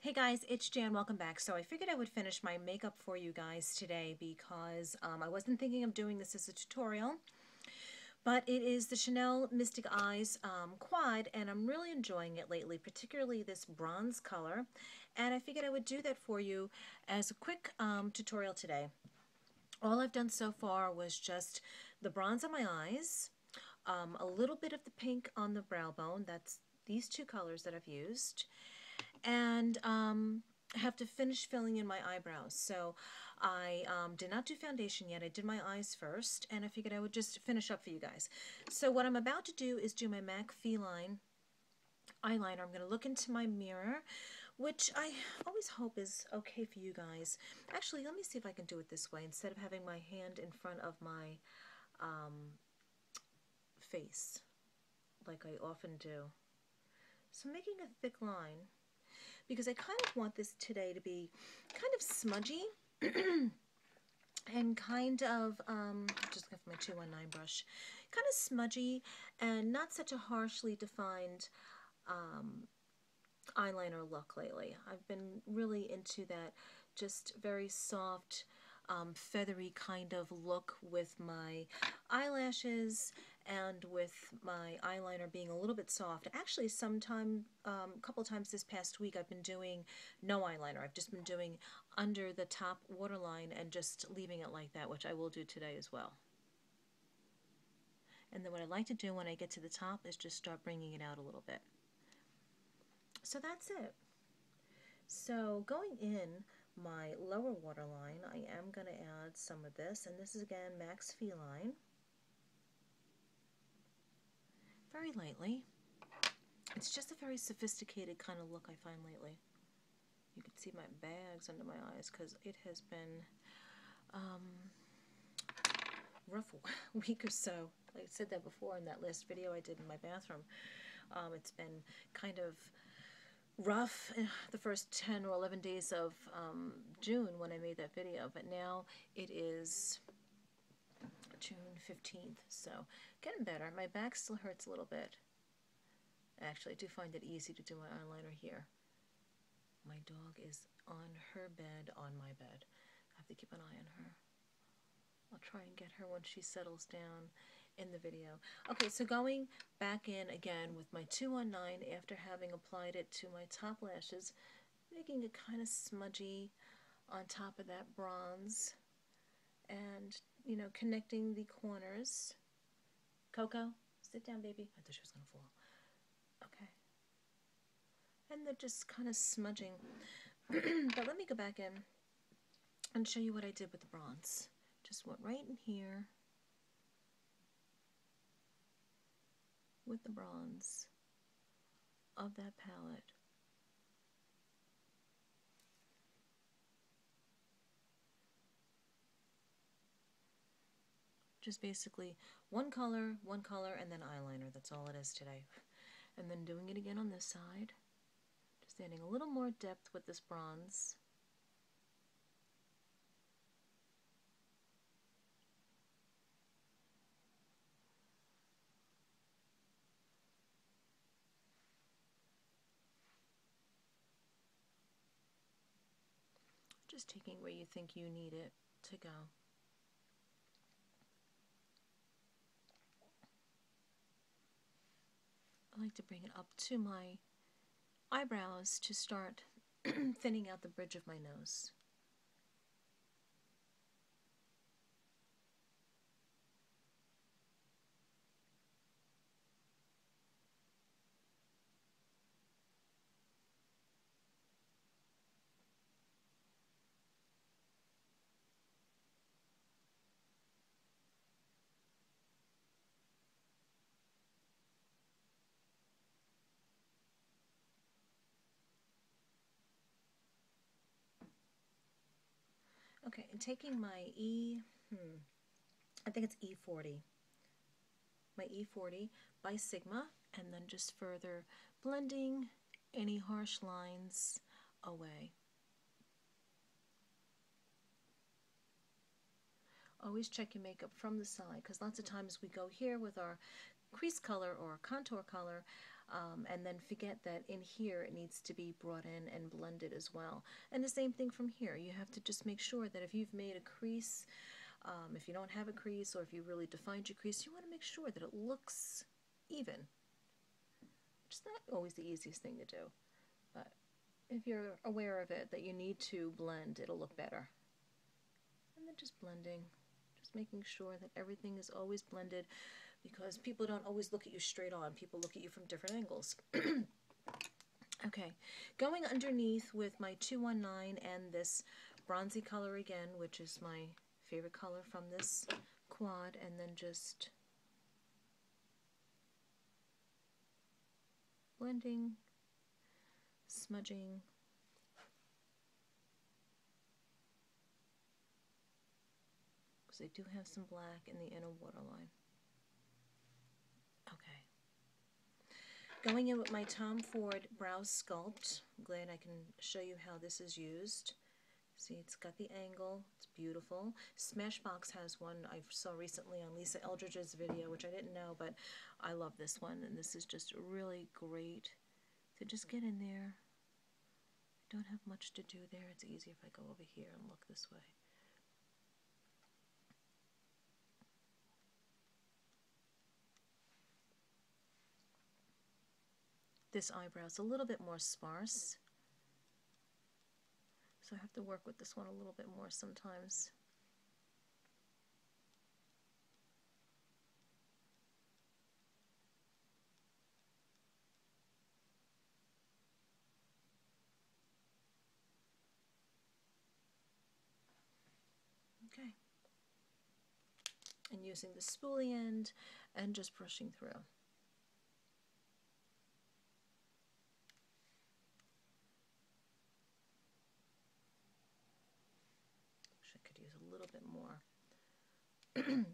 Hey guys, it's Jan. Welcome back. So I figured I would finish my makeup for you guys today because I wasn't thinking of doing this as a tutorial, but it is the Chanel Mystic Eyes Quad, and I'm really enjoying it lately, particularly this bronze color. And I figured I would do that for you as a quick tutorial today. All I've done so far was just the bronze on my eyes, a little bit of the pink on the brow bone. That's these two colors that I've used, and I have to finish filling in my eyebrows. So I did not do foundation yet. I did my eyes first, and I figured I would just finish up for you guys. So what I'm about to do is do my MAC Feline eyeliner. I'm going to look into my mirror, which I always hope is okay for you guys. Actually, let me see if I can do it this way instead of having my hand in front of my face like I often do. So I'm making a thick line because I kind of want this today to be kind of smudgy and kind of, just looking for my 219 brush, kind of smudgy and not such a harshly defined eyeliner look lately. I've been really into that just very soft, feathery kind of look with my eyelashes and with my eyeliner being a little bit soft. Actually, a couple times this past week, I've been doing no eyeliner. I've just been doing under the top waterline and just leaving it like that, which I will do today as well. And then what I like to do when I get to the top is just start bringing it out a little bit. So that's it. So going in my lower waterline, I am going to add some of this, and this is again Max Feline. Very lightly. It's just a very sophisticated kind of look I find lately. You can see my bags under my eyes because it has been rough week or so. I said that before in that last video I did in my bathroom. It's been kind of rough the first 10 or 11 days of June when I made that video, but now it is June 15th, so getting better. My back still hurts a little bit. Actually, I do find it easy to do my eyeliner here. My dog is on her bed, on my bed. I have to keep an eye on her. I'll try and get her when she settles down in the video. Okay, so going back in again with my 219 after having applied it to my top lashes, making it kind of smudgy on top of that bronze, and, you know, connecting the corners. Coco, sit down, baby. I thought she was going to fall. Okay. And they're just kind of smudging. But let me go back in and show you what I did with the bronze. Just went right in here with the bronze of that palette. Just basically one color, and then eyeliner. That's all it is today. And then doing it again on this side. Just adding a little more depth with this bronze. Just taking where you think you need it to go. I like to bring it up to my eyebrows to start thinning out the bridge of my nose. Okay, and taking my I think it's E40, my E40 by Sigma, and then just further blending any harsh lines away. Always check your makeup from the side, because lots of times we go here with our crease color or contour color, And then forget that in here it needs to be brought in and blended as well. And the same thing from here. You have to just make sure that if you've made a crease, if you don't have a crease, or if you really defined your crease, you want to make sure that it looks even. Which is not always the easiest thing to do, but if you're aware of it, that you need to blend, it'll look better. And then just blending, just making sure that everything is always blended, because people don't always look at you straight on. People look at you from different angles. Okay, going underneath with my 219 and this bronzy color again, which is my favorite color from this quad, and then just blending, smudging, because I do have some black in the inner waterline. Okay. Going in with my Tom Ford Brow Sculpt. I'm glad I can show you how this is used. See, it's got the angle. It's beautiful. Smashbox has one I saw recently on Lisa Eldridge's video, which I didn't know, but I love this one, and this is just really great to just get in there. I don't have much to do there. It's easy if I go over here and look this way. This eyebrow is a little bit more sparse, so I have to work with this one a little bit more sometimes. Okay. And using the spoolie end and just brushing through. Wish I could use a little bit more. Right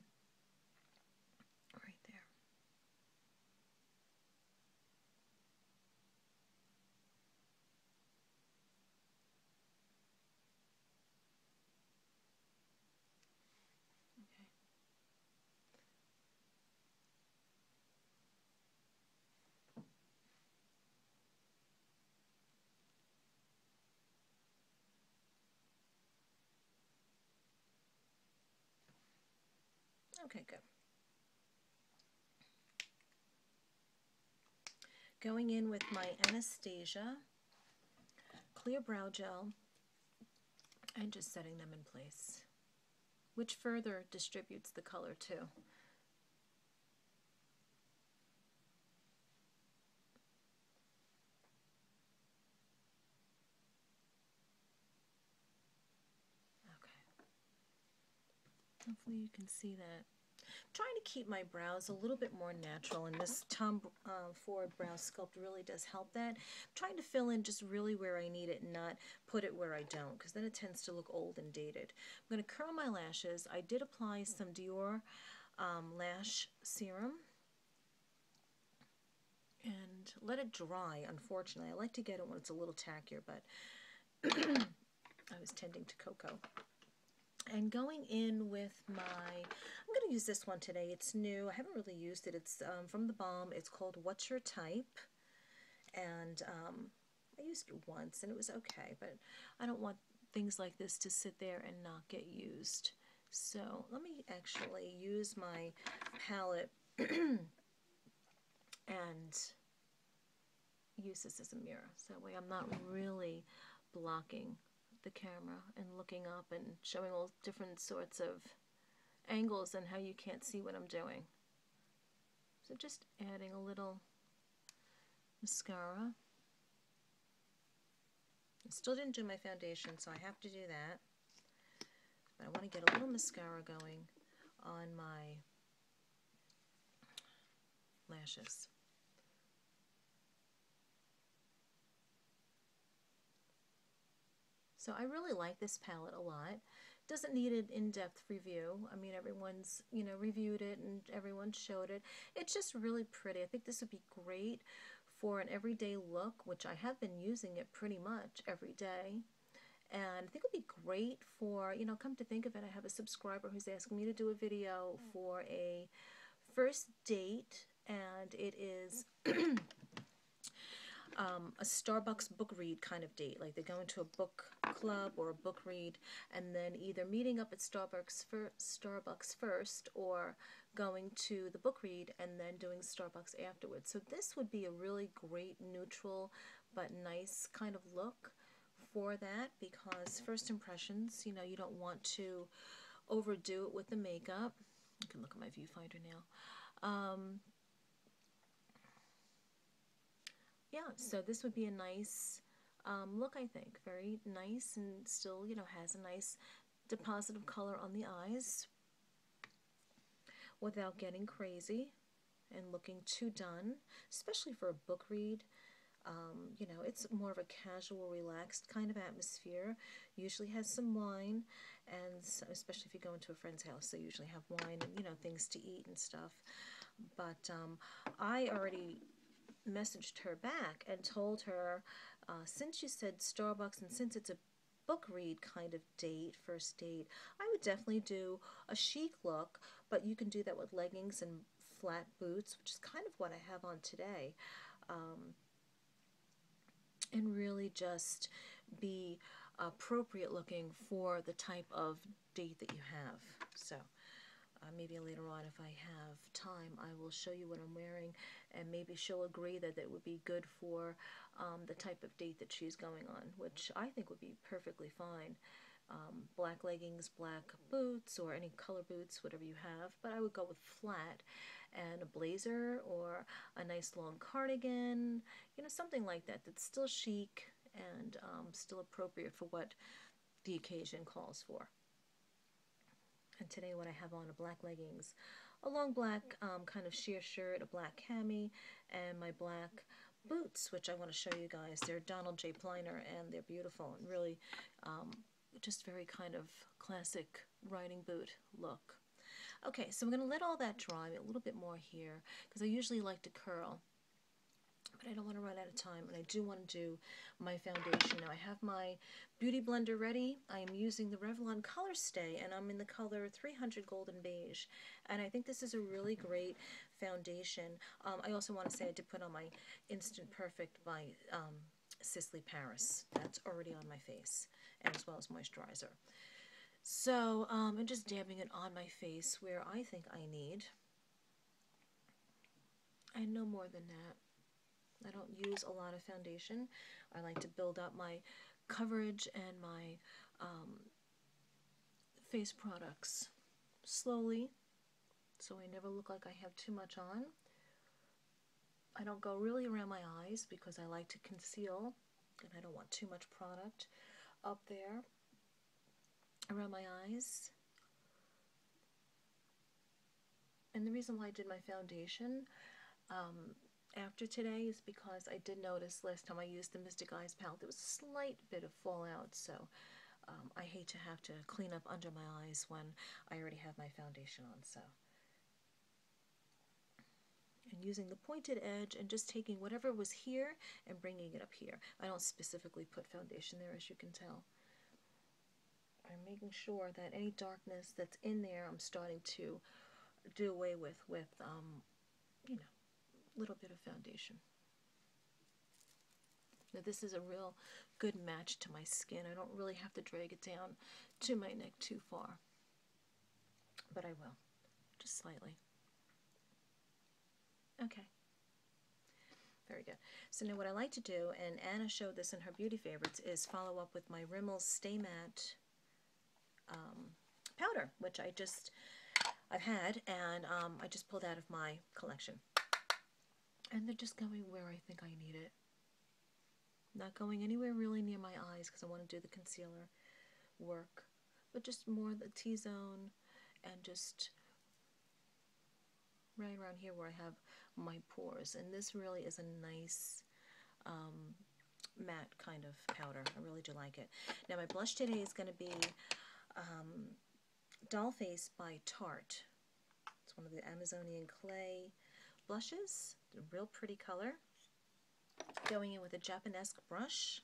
there. Okay. Okay, good. Going in with my Anastasia clear brow gel and just setting them in place, which further distributes the color too. Hopefully you can see that. I'm trying to keep my brows a little bit more natural, and this Tom Ford Brow Sculpt really does help that. I'm trying to fill in just really where I need it and not put it where I don't, because then it tends to look old and dated. I'm going to curl my lashes. I did apply some Dior lash serum and let it dry, unfortunately. I like to get it when it's a little tackier, but I was tending to cocoa. And going in with my, I'm going to use this one today. It's new. I haven't really used it. It's from the Balm. It's called What's Your Type? And I used it once and it was okay, but I don't want things like this to sit there and not get used. So let me actually use my palette and use this as a mirror. So that way I'm not really blocking the camera and looking up and showing all different sorts of angles and how you can't see what I'm doing. So just adding a little mascara. I still didn't do my foundation, so I have to do that. But I want to get a little mascara going on my lashes. So I really like this palette a lot. Doesn't need an in-depth review. I mean, everyone's, reviewed it and everyone showed it. It's just really pretty. I think this would be great for an everyday look, which I have been using it pretty much every day. And I think it would be great for, come to think of it, I have a subscriber who's asking me to do a video for a first date, and it is a Starbucks book read kind of date, like they're going to a book club or a book read, and then either meeting up at Starbucks first, or going to the book read and then doing Starbucks afterwards. So this would be a really great neutral but nice kind of look for that, because first impressions, you know, you don't want to overdo it with the makeup. You can look at my viewfinder now. Yeah, so this would be a nice look, I think. Very nice, and still, you know, has a nice deposit of color on the eyes without getting crazy and looking too done, especially for a book read. You know, it's more of a casual, relaxed kind of atmosphere. Usually has some wine, and especially if you go into a friend's house, they usually have wine and, you know, things to eat and stuff. But I already messaged her back and told her, since you said Starbucks and since it's a book read kind of date, first date, I would definitely do a chic look, but you can do that with leggings and flat boots, which is kind of what I have on today, and really just be appropriate looking for the type of date that you have. So maybe later on, if I have time, I will show you what I'm wearing, and maybe she'll agree that it would be good for the type of date that she's going on, which I think would be perfectly fine. Black leggings, black boots, or any color boots, whatever you have, but I would go with flat and a blazer or a nice long cardigan, you know, something like that that's still chic and still appropriate for what the occasion calls for. And today what I have on are black leggings, a long black kind of sheer shirt, a black cami, and my black boots, which I want to show you guys. They're Donald J. Pliner, and they're beautiful and really just very kind of classic riding boot look. Okay, so I'm going to let all that dry a little bit more here, because I usually like to curl, but I don't want to run out of time, and I do want to do my foundation. Now I have my beauty blender ready. I am using the Revlon COLORSTAY, and I'm in the color 300 Golden Beige, and I think this is a really great foundation. I also want to say I did put on my Instant Perfect by Sisley Paris. That's already on my face, and as well as moisturizer. So I'm just dabbing it on my face where I think I need, and no more than that. I don't use a lot of foundation. I like to build up my coverage and my face products slowly, so I never look like I have too much on. I don't go really around my eyes because I like to conceal, and I don't want too much product up there around my eyes. And the reason why I did my foundation after today is because I did notice last time I used the Mystic Eyes palette there was a slight bit of fallout, so I hate to have to clean up under my eyes when I already have my foundation on. So, and using the pointed edge and just taking whatever was here and bringing it up here. I don't specifically put foundation there, as you can tell. I'm making sure that any darkness that's in there I'm starting to do away with you know, a little bit of foundation. Now this is a real good match to my skin. I don't really have to drag it down to my neck too far, but I will, just slightly. Okay. Very good. So now what I like to do, and Anna showed this in her beauty favorites, is follow up with my Rimmel Stay Matte powder, which I've had, and I just pulled out of my collection. And they're just going where I think I need it. Not going anywhere really near my eyes because I want to do the concealer work, but just more the T-zone and just right around here where I have my pores. And this really is a nice matte kind of powder. I really do like it. Now my blush today is going to be Doll Face by Tarte. It's one of the Amazonian clay blushes. A real pretty color. Going in with a Japanesque brush.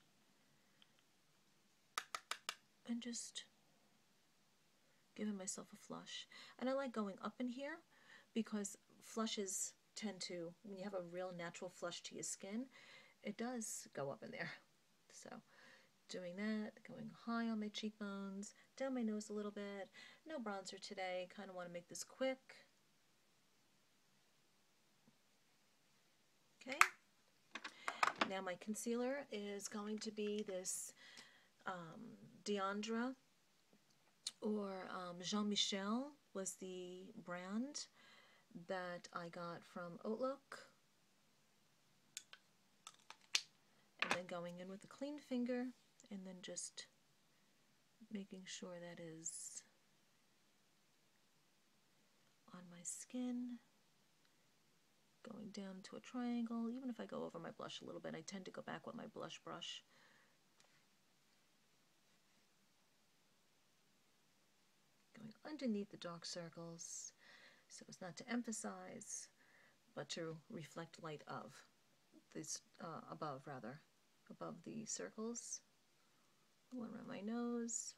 And just giving myself a flush. And I like going up in here because flushes tend to, when you have a real natural flush to your skin, it does go up in there. So doing that, going high on my cheekbones, down my nose a little bit. No bronzer today, kind of want to make this quick. Okay, now my concealer is going to be this Deandra, or Jean-Michel was the brand that I got from Outlook. And then going in with a clean finger and then just making sure that is on my skin. Going down to a triangle. Even if I go over my blush a little bit, I tend to go back with my blush brush. Going underneath the dark circles, so as not to emphasize, but to reflect light of this, above the circles. One around my nose.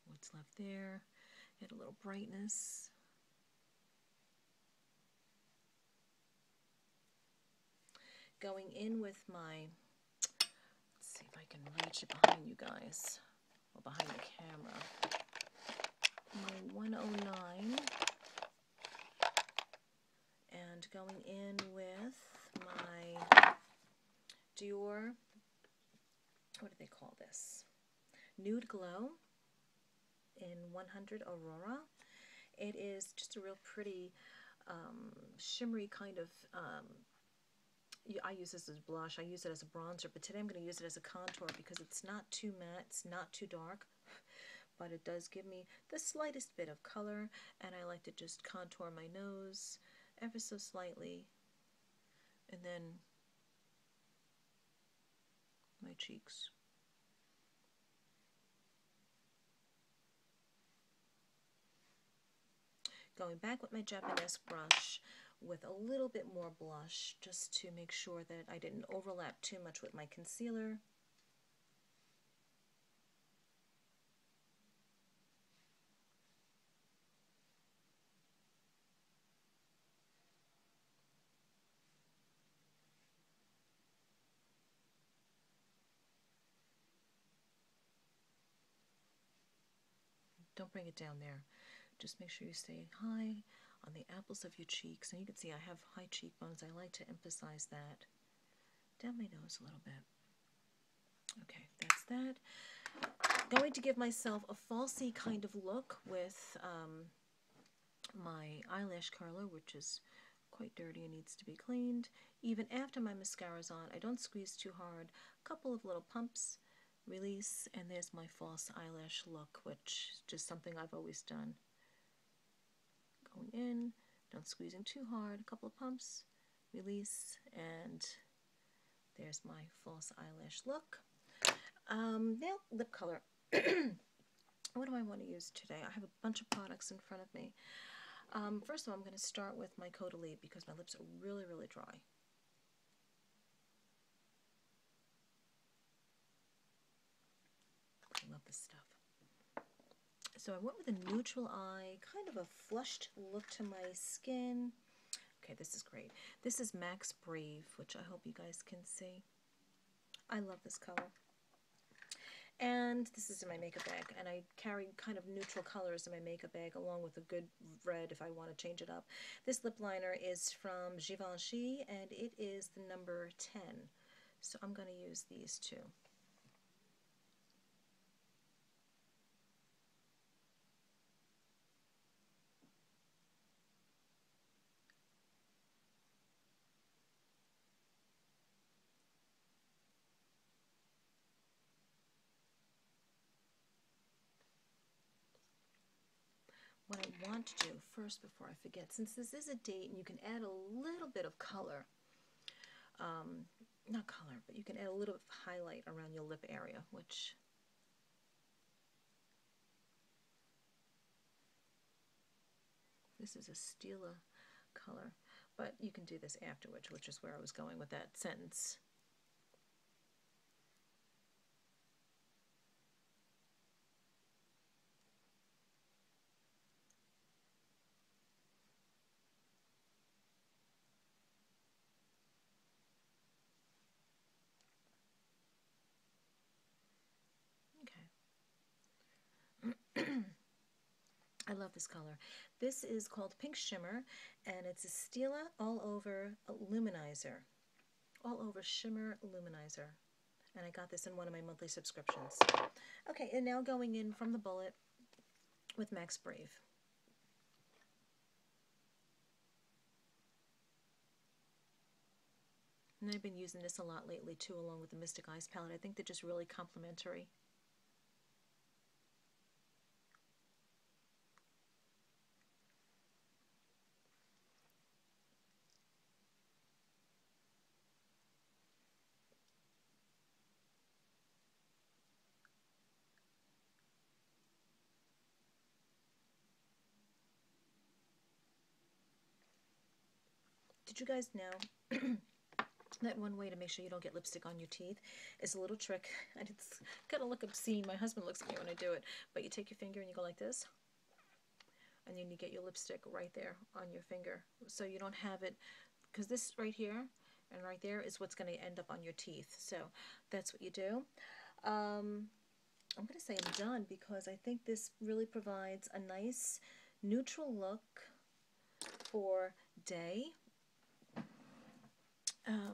What's left there? Add a little brightness. Going in with my, let's see if I can reach it behind you guys, or behind the camera, my 109, and going in with my Dior, what do they call this? Nude Glow in 100 Aurora. It is just a real pretty, shimmery kind of, I use this as blush, I use it as a bronzer, but today I'm going to use it as a contour because it's not too matte, it's not too dark, but it does give me the slightest bit of color, and I like to just contour my nose ever so slightly, and then my cheeks. Going back with my Japanese brush with a little bit more blush, just to make sure that I didn't overlap too much with my concealer. Don't bring it down there. Just make sure you stay high on the apples of your cheeks. And you can see I have high cheekbones. I like to emphasize that. Down my nose a little bit. Okay, that's that. Going to give myself a falsy kind of look with my eyelash curler, which is quite dirty and needs to be cleaned. Even after my mascara's on, I don't squeeze too hard. A couple of little pumps, release, and there's my false eyelash look, which is just something I've always done. Going in, don't squeezing too hard, a couple of pumps, release, and there's my false eyelash look. Now, lip color. What do I want to use today? I have a bunch of products in front of me. First of all, I'm going to start with my Caudalie because my lips are really, really dry. I love this stuff. So I went with a neutral eye, kind of a flushed look to my skin. Okay, this is great. This is Max Brave, which I hope you guys can see. I love this color. And this is in my makeup bag, and I carry kind of neutral colors in my makeup bag along with a good red if I want to change it up. This lip liner is from Givenchy, and it is the number 10. So I'm going to use these two. What I want to do first before I forget, since this is a date and you can add a little bit of color, not color, but you can add a little highlight around your lip area, which this is a Stila color, but you can do this afterwards, which is where I was going with that sentence. love this color. This is called Pink Shimmer, and it's a Stila all over luminizer. All over shimmer luminizer. And I got this in one of my monthly subscriptions. Okay, and now going in from the bullet with Max Brave. And I've been using this a lot lately too, along with the Mystic Eyes palette. I think they're just really complementary. Did you guys know that one way to make sure you don't get lipstick on your teeth is a little trick? And it's gonna look obscene. My husband looks at me when I do it. But you take your finger and you go like this, and then you get your lipstick right there on your finger. So you don't have it, because this right here and right there is what's going to end up on your teeth. So that's what you do. I'm going to say I'm done, because I think this really provides a nice neutral look for day.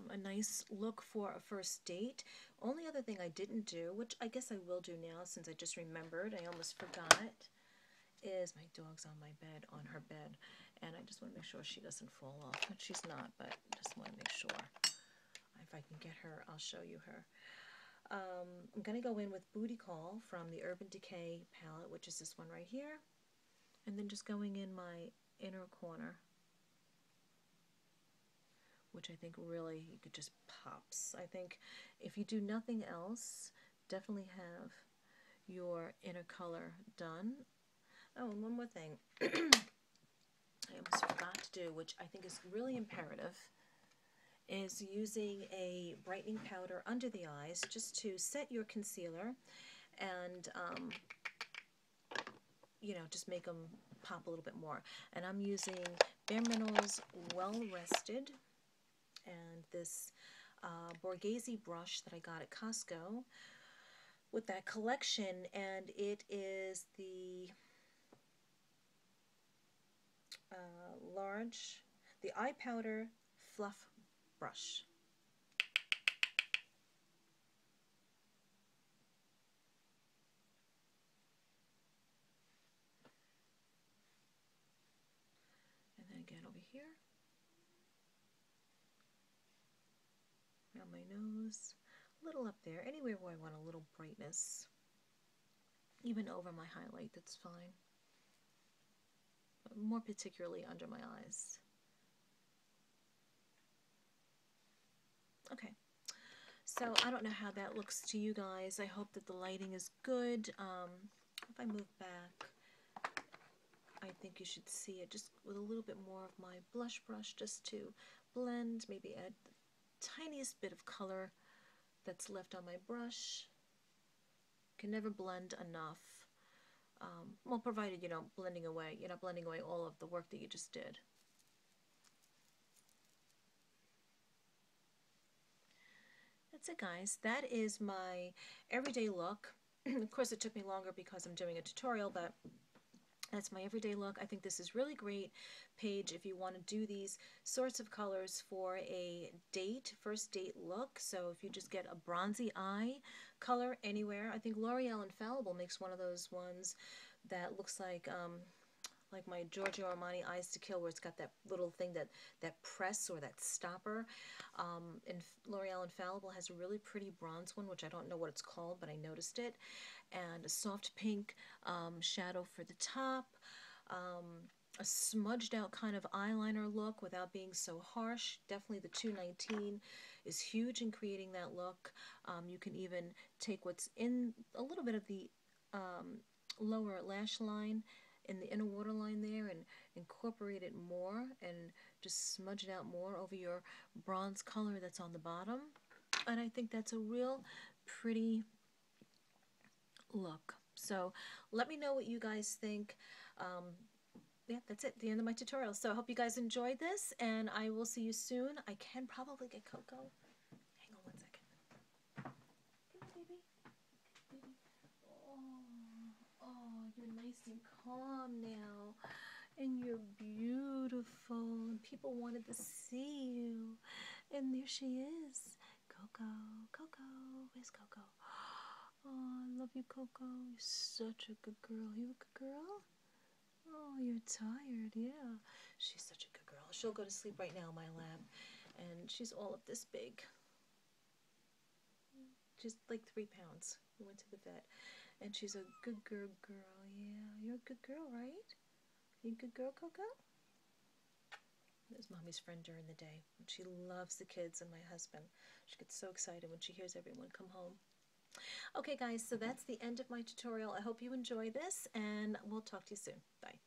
A nice look for a first date. Only other thing I didn't do, which I guess I will do now since I just remembered, I almost forgot, is my dog's on my bed, on her bed, and I just want to make sure she doesn't fall off. She's not, but just want to make sure. If I can get her, I'll show you her. I'm going to go in with Bootycall from the Urban Decay palette, which is this one right here, and then just going in my inner corner, which I think really you could just pops. I think if you do nothing else, definitely have your inner color done. Oh, and one more thing I almost forgot to do, which I think is really imperative, is using a brightening powder under the eyes just to set your concealer and, you know, just make them pop a little bit more. And I'm using Bare Minerals Well Rested and this Borghese brush that I got at Costco with that collection, and it is the the eye powder fluff brush. And then again over here, around my nose, a little up there, anywhere where I want a little brightness, even over my highlight, that's fine. But more particularly under my eyes. Okay, so I don't know how that looks to you guys. I hope that the lighting is good. If I move back, I think you should see it just with a little bit more of my blush brush, just to blend, maybe add the tiniest bit of color that's left on my brush. Can never blend enough. Well, provided you're not blending away all of the work that you just did. That's it, guys. That is my everyday look. Of course, it took me longer because I'm doing a tutorial, but that's my everyday look. I think this is really great page if you want to do these sorts of colors for a date, first date look. So if you just get a bronzy eye color anywhere, I think L'Oreal Infallible makes one of those ones that looks like my Giorgio Armani Eyes to Kill, where it's got that little thing, that press or that stopper. And L'Oreal Infallible has a really pretty bronze one, which I don't know what it's called, but I noticed it. And a soft pink shadow for the top. A smudged out kind of eyeliner look without being so harsh. Definitely the 219 is huge in creating that look. You can even take what's in a little bit of the lower lash line in the inner waterline there and incorporate it more and just smudge it out more over your bronze color that's on the bottom. And I think that's a real pretty look. So let me know what you guys think. Yeah, that's it, the end of my tutorial. So I hope you guys enjoyed this, and I will see you soon. I can probably get Coco. Hang on one second. Come on, baby. Baby. Oh, You're nice and calm now. And you're beautiful. And people wanted to see you. And there she is. Coco. Coco. Where's Coco? Oh, I love you, Coco. You're such a good girl. You a good girl? Oh, you're tired. Yeah. She's such a good girl. She'll go to sleep right now in my lap. And she's all of this big. She's like 3 pounds. We went to the vet. And she's a good girl. Yeah, you're a good girl, right? You a good girl, Coco? There's Mommy's friend during the day. She loves the kids and my husband. She gets so excited when she hears everyone come home. Okay, guys, so that's the end of my tutorial. I hope you enjoy this, and we'll talk to you soon. Bye.